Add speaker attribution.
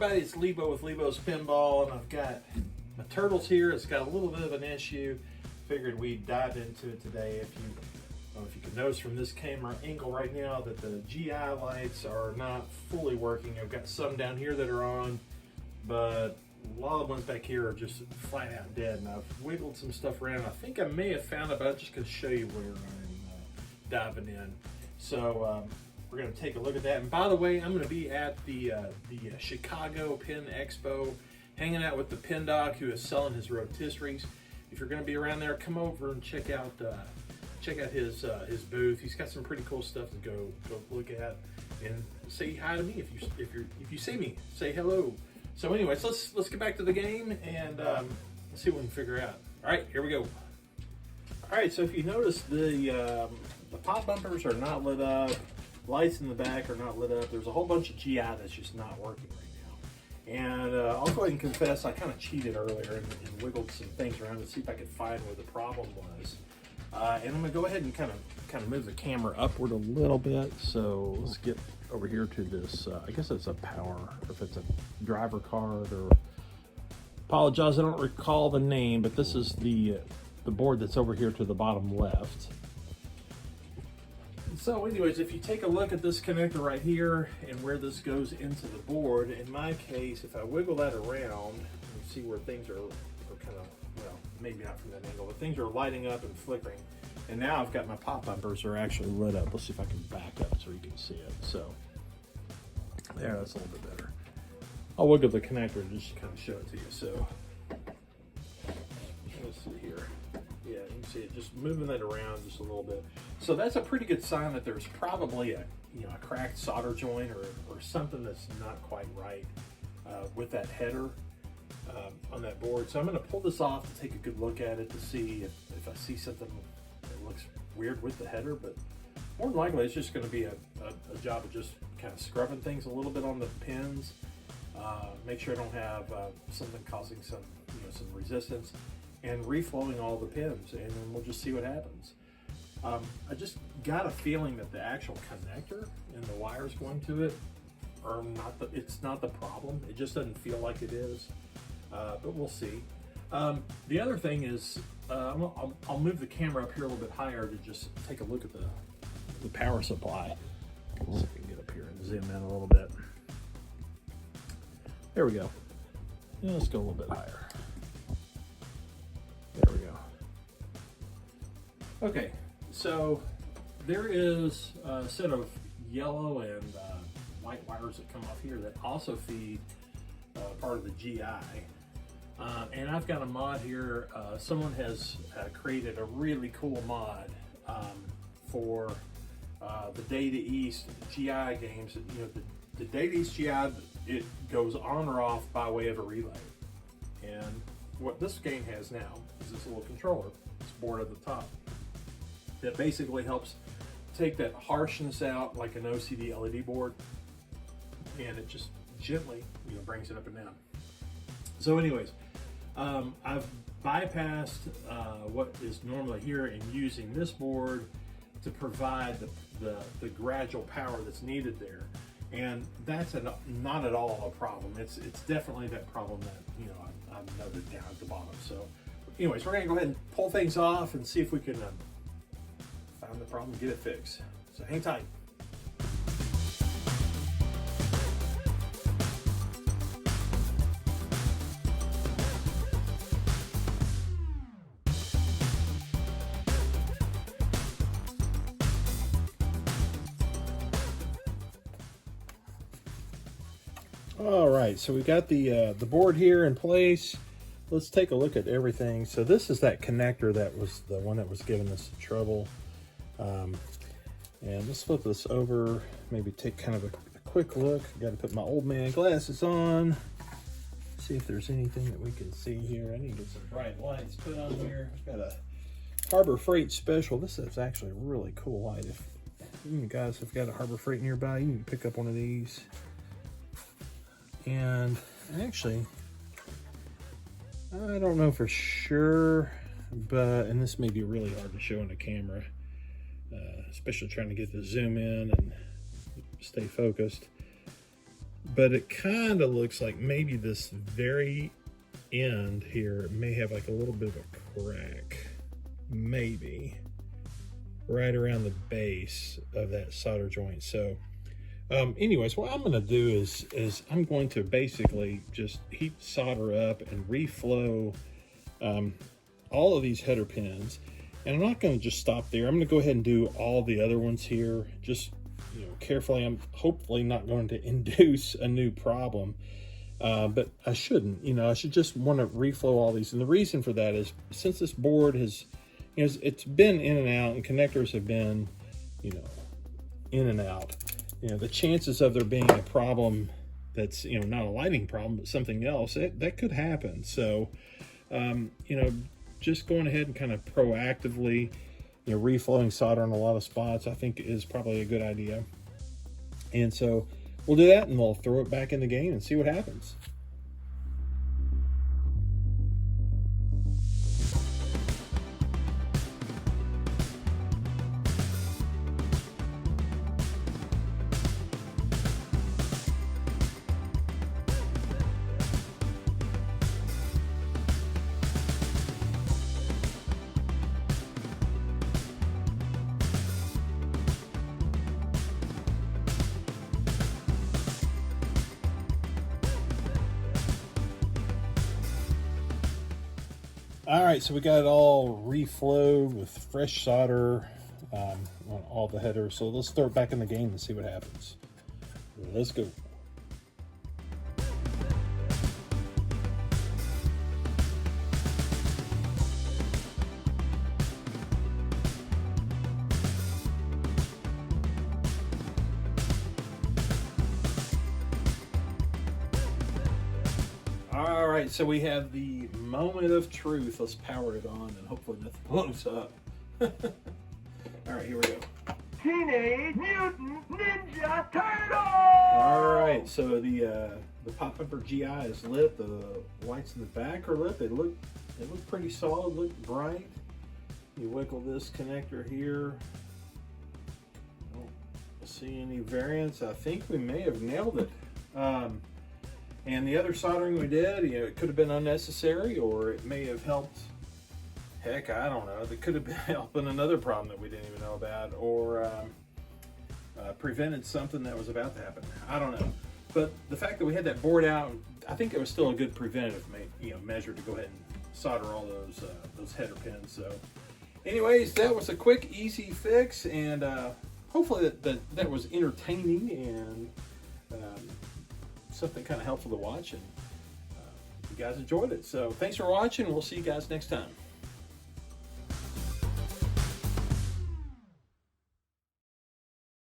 Speaker 1: everybody, it's Lebo with Lebo's Pinball, and I've got my Turtles here. It's got a little bit of an issue. Figured we'd dive into it today. If you can notice from this camera angle right now that the GI lights are not fully working. I've got some down here that are on, but a lot of the ones back here are just flat out dead, and I've wiggled some stuff around. I think I may have found it, but I'm just going to show you where I'm diving in. So we're going to take a look at that. And by the way, I'm going to be at the Chicago Pin Expo, hanging out with the Pin Doc, who is selling his rotisseries. If you're going to be around there, come over and check out his booth. He's got some pretty cool stuff to go look at, and say hi to me if you see me. Say hello. So anyways, let's get back to the game and let's see what we can figure out. All right, here we go. All right, so if you notice, the pop bumpers are not lit up. Lights in the back are not lit up. There's a whole bunch of GI that's just not working right now. And I'll go ahead and confess, I kind of cheated earlier and wiggled some things around to see if I could find where the problem was. And I'm gonna go ahead and kind of move the camera upward a little bit. So let's get over here to this, I guess it's a power, or if it's a driver card, or apologize, I don't recall the name, but this is the board that's over here to the bottom left. So anyways, if you take a look at this connector right here and where this goes into the board, in my case, if I wiggle that around, you see where things are kind of, well, maybe not from that angle, but things are lighting up and flickering. And now I've got my pop bumpers are actually lit up. Let's see if I can back up so you can see it. So there, that's a little bit better. I'll wiggle the connector and just kind of show it to you. So let's see here. Yeah, you can see it just moving that around just a little bit. So that's a pretty good sign that there's probably a cracked solder joint or something that's not quite right with that header on that board. So I'm going to pull this off to take a good look at it to see if I see something that looks weird with the header. But more than likely, it's just going to be a job of just kind of scrubbing things a little bit on the pins. Make sure I don't have something causing some resistance, and reflowing all the pins, and then we'll just see what happens. I just got a feeling that the actual connector and the wires going to it are it's not the problem. It just doesn't feel like it is, but we'll see. The other thing is, I'll move the camera up here a little bit higher to just take a look at the power supply. Let's see if we can get up here and zoom in a little bit. There we go. Yeah, let's go a little bit higher. There we go. Okay, so there is a set of yellow and white wires that come off here that also feed part of the GI. And I've got a mod here. Someone has created a really cool mod for the Data East GI games. The Data East GI, it goes on or off by way of a relay. And what this game has now is this little controller, this board at the top, that basically helps take that harshness out like an OCD LED board, and it just gently brings it up and down. So anyways, I've bypassed what is normally here and using this board to provide the gradual power that's needed there. And that's not at all a problem. It's definitely that problem that I've noted down at the bottom. So anyways, we're gonna go ahead and pull things off and see if we can find the problem and get it fixed. So hang tight. All right, so we got the board here in place. Let's take a look at everything. So this is that connector that was the one that was giving us trouble. And let's flip this over, maybe take kind of a quick look. Got to put my old man glasses on, see if there's anything that we can see here. I need to get some bright lights put on here. I've got a Harbor Freight special. This is actually a really cool light. If you guys have got a Harbor Freight nearby, you can pick up one of these. And actually, I don't know for sure, and this may be really hard to show on the camera, especially trying to get the zoom in and stay focused. but it kind of looks like maybe this very end here may have like a little bit of a crack, maybe right around the base of that solder joint. So anyways, what I'm going to do is I'm going to basically just heat solder up and reflow all of these header pins. And I'm not going to just stop there. I'm going to go ahead and do all the other ones here, just carefully. I'm hopefully not going to induce a new problem, but I shouldn't. I should just want to reflow all these. And the reason for that is since this board has, it's been in and out, and connectors have been, in and out. The chances of there being a problem that's not a lighting problem but something else, that could happen. So just going ahead and kind of proactively reflowing solder in a lot of spots, I think is probably a good idea. And so we'll do that, and we'll throw it back in the game and see what happens. All right, so we got it all reflowed with fresh solder on all the headers. So let's throw it back in the game and see what happens. Let's go. All right, so we have the moment of truth. Let's power it on and hopefully nothing blows up. All right, here we go.
Speaker 2: Teenage Mutant Ninja Turtles!
Speaker 1: All right, so the pop-up for GI is lit. The lights in the back are lit. They look pretty solid, look bright. You wiggle this connector here. I don't see any variance. I think we may have nailed it. And the other soldering we did, it could have been unnecessary, or it may have helped. Heck, I don't know. It could have been helping another problem that we didn't even know about, or prevented something that was about to happen. I don't know. But the fact that we had that board out, I think it was still a good preventative measure to go ahead and solder all those header pins. So anyways, that was a quick, easy fix, and hopefully that was entertaining and something kind of helpful to watch, and you guys enjoyed it. So thanks for watching. We'll see you guys next time.